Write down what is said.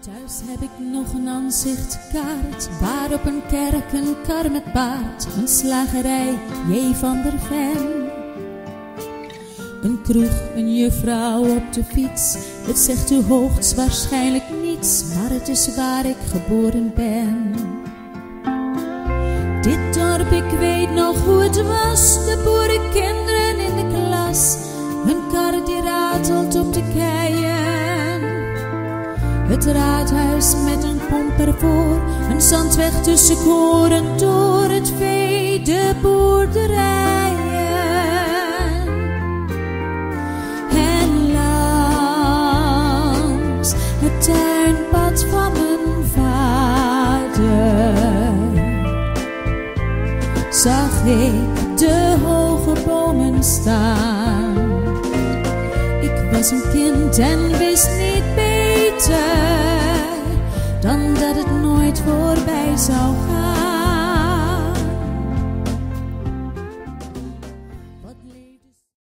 Thuis heb ik nog een aanzichtkaart, waarop een kerk, een kar met paard, een slagerij, J. van der Ven. Een kroeg, een juffrouw op de fiets, het zegt u hoogstwaarschijnlijk niets, maar het is waar ik geboren ben. Dit dorp, ik weet nog hoe het was, de boerenkinderen in de klas, een kar die ratelt op de keien. Het raadhuis met een pomp ervoor, een zandweg tussen koren door, het vee, de boerderijen. En langs het tuinpad van mijn vader zag ik de hoge bomen staan. Ik was een kind en wist niet beter dan dat het nooit voorbij zou gaan.